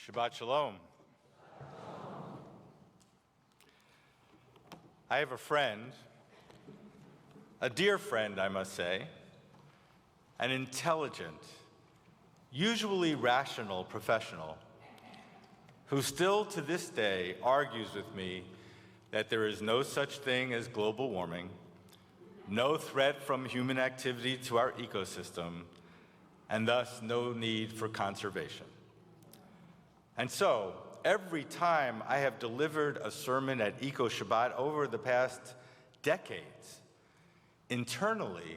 Shabbat Shalom. I have a friend, a dear friend, I must say, an intelligent, usually rational professional who still to this day argues with me that there is no such thing as global warming, no threat from human activity to our ecosystem, and thus no need for conservation. And so, every time I have delivered a sermon at EcoShabbat over the past decades, internally,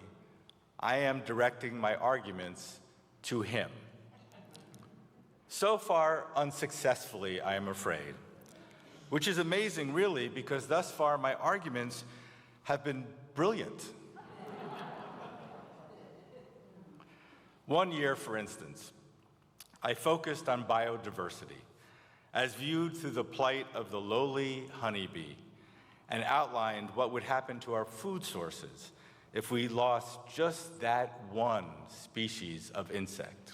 I am directing my arguments to him. So far, unsuccessfully, I am afraid, which is amazing, really, because thus far my arguments have been brilliant. One year, for instance, I focused on biodiversity as viewed through the plight of the lowly honeybee and outlined what would happen to our food sources if we lost just that one species of insect.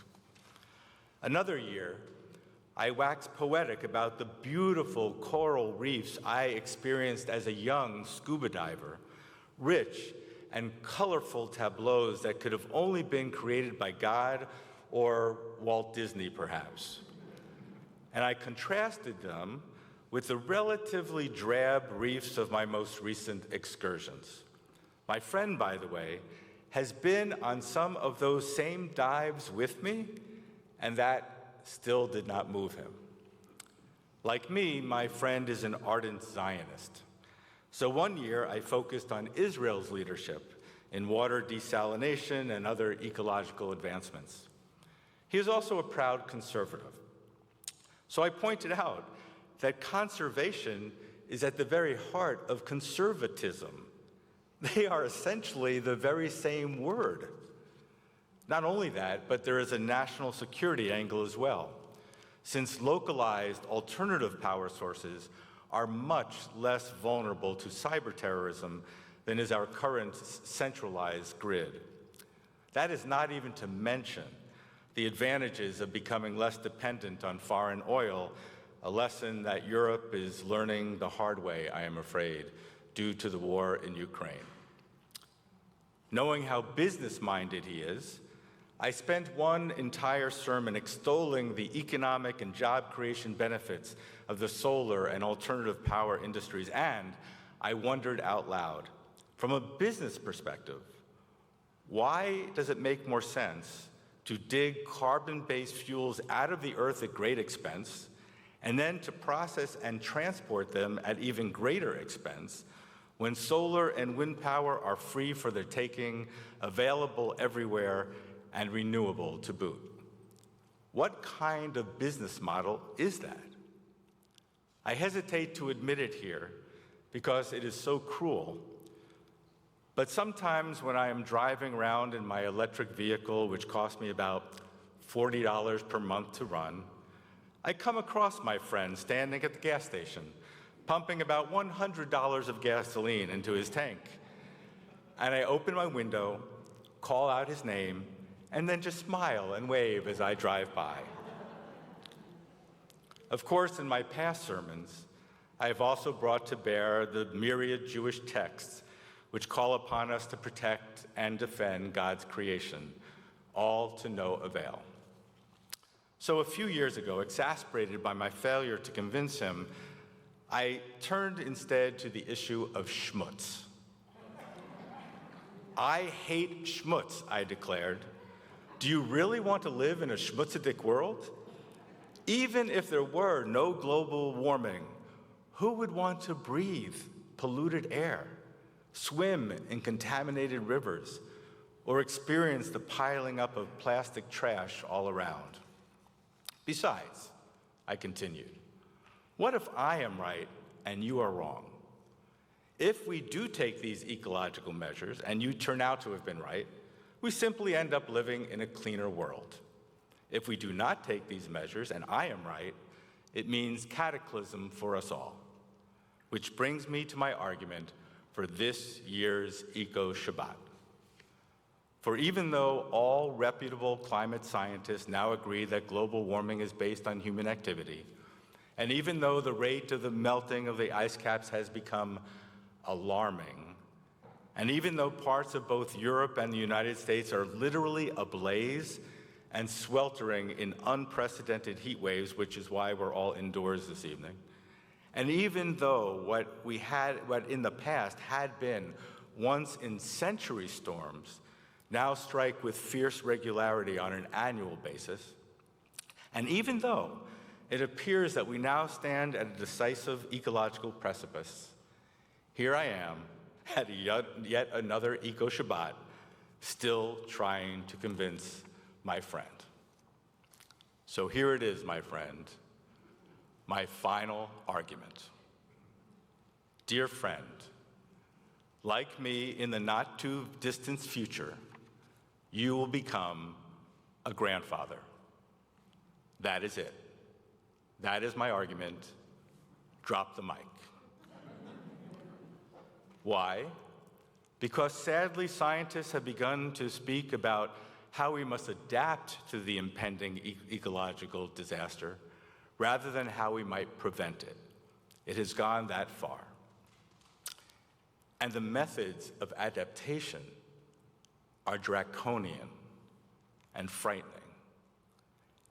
Another year, I waxed poetic about the beautiful coral reefs I experienced as a young scuba diver, rich and colorful tableaus that could have only been created by God or Walt Disney, perhaps. And I contrasted them with the relatively drab reefs of my most recent excursions. My friend, by the way, has been on some of those same dives with me, and that still did not move him. Like me, my friend is an ardent Zionist. So one year I focused on Israel's leadership in water desalination and other ecological advancements. He is also a proud conservative. So I pointed out that conservation is at the very heart of conservatism. They are essentially the very same word. Not only that, but there is a national security angle as well, since localized alternative power sources are much less vulnerable to cyber terrorism than is our current centralized grid. That is not even to mention the advantages of becoming less dependent on foreign oil, a lesson that Europe is learning the hard way, I am afraid, due to the war in Ukraine. Knowing how business-minded he is, I spent one entire sermon extolling the economic and job creation benefits of the solar and alternative power industries, and I wondered out loud, from a business perspective, why does it make more sense to dig carbon-based fuels out of the earth at great expense, and then to process and transport them at even greater expense, when solar and wind power are free for their taking, available everywhere, and renewable to boot? What kind of business model is that? I hesitate to admit it here because it is so cruel. But sometimes when I am driving around in my electric vehicle, which costs me about $40 per month to run, I come across my friend standing at the gas station, pumping about $100 of gasoline into his tank. And I open my window, call out his name, and then just smile and wave as I drive by. Of course, in my past sermons, I have also brought to bear the myriad Jewish texts which call upon us to protect and defend God's creation, all to no avail. So a few years ago, exasperated by my failure to convince him, I turned instead to the issue of schmutz. I hate schmutz, I declared. Do you really want to live in a schmutzidic world? Even if there were no global warming, who would want to breathe polluted air, swim in contaminated rivers, or experience the piling up of plastic trash all around? Besides, I continued, what if I am right and you are wrong? If we do take these ecological measures and you turn out to have been right, we simply end up living in a cleaner world. If we do not take these measures and I am right, it means cataclysm for us all. Which brings me to my argument for this year's EcoShabbat. For even though all reputable climate scientists now agree that global warming is based on human activity, and even though the rate of the melting of the ice caps has become alarming, and even though parts of both Europe and the United States are literally ablaze and sweltering in unprecedented heat waves, which is why we're all indoors this evening, and even though what in the past had been once in century storms now strike with fierce regularity on an annual basis, and even though it appears that we now stand at a decisive ecological precipice, here I am at yet another EcoShabbat, still trying to convince my friend. So here it is, my friend, my final argument. Dear friend, like me in the not too distant future, you will become a grandfather. That is it. That is my argument. Drop the mic. Why? Because sadly, scientists have begun to speak about how we must adapt to the impending ecological disaster rather than how we might prevent it. It has gone that far. And the methods of adaptation are draconian and frightening.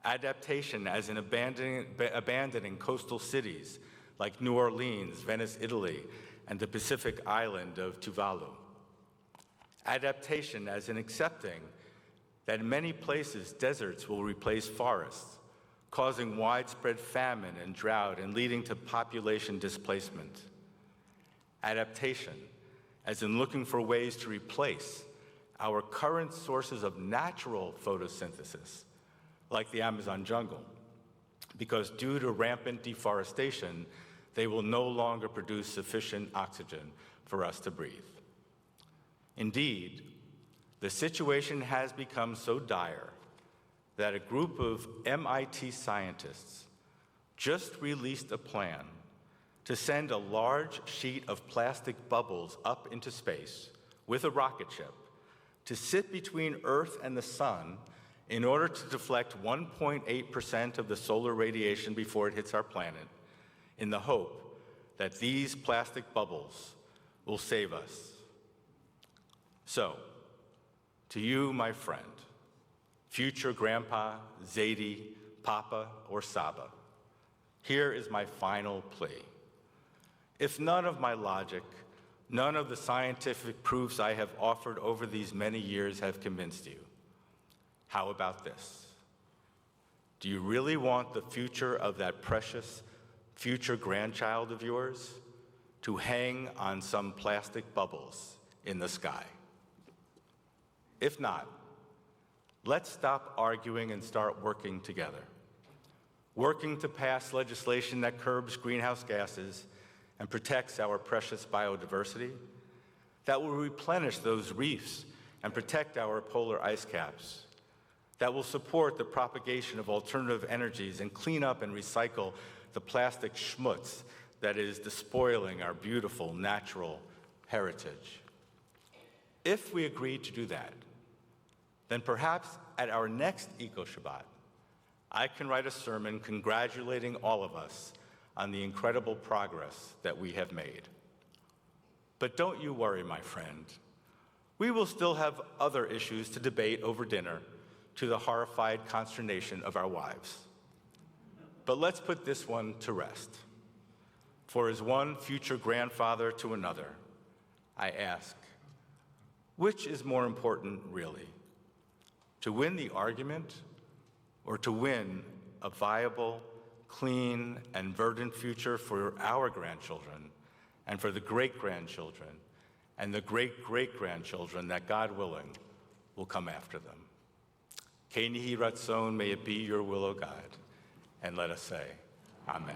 Adaptation as in abandoning coastal cities like New Orleans, Venice, Italy, and the Pacific island of Tuvalu. Adaptation as in accepting that in many places deserts will replace forests, causing widespread famine and drought and leading to population displacement. Adaptation as in looking for ways to replace our current sources of natural photosynthesis, like the Amazon jungle, because due to rampant deforestation, they will no longer produce sufficient oxygen for us to breathe. Indeed, the situation has become so dire that a group of MIT scientists just released a plan to send a large sheet of plastic bubbles up into space with a rocket ship to sit between Earth and the sun in order to deflect 1.8% of the solar radiation before it hits our planet, in the hope that these plastic bubbles will save us. So, to you, my friend, future Grandpa, Zadie, Papa, or Saba, here is my final plea. If none of my logic, none of the scientific proofs I have offered over these many years have convinced you, how about this? Do you really want the future of that precious future grandchild of yours to hang on some plastic bubbles in the sky? If not, let's stop arguing and start working together. Working to pass legislation that curbs greenhouse gases and protects our precious biodiversity, that will replenish those reefs and protect our polar ice caps, that will support the propagation of alternative energies and clean up and recycle the plastic schmutz that is despoiling our beautiful natural heritage. If we agree to do that, then perhaps at our next EcoShabbat, I can write a sermon congratulating all of us on the incredible progress that we have made. But don't you worry, my friend. We will still have other issues to debate over dinner, to the horrified consternation of our wives. But let's put this one to rest. For as one future grandfather to another, I ask, which is more important, really? To win the argument or to win a viable, clean, and verdant future for our grandchildren and for the great-grandchildren and the great-great-grandchildren that, God willing, will come after them? Kei nihi ratzon, may it be your will, O God. And let us say, Amen.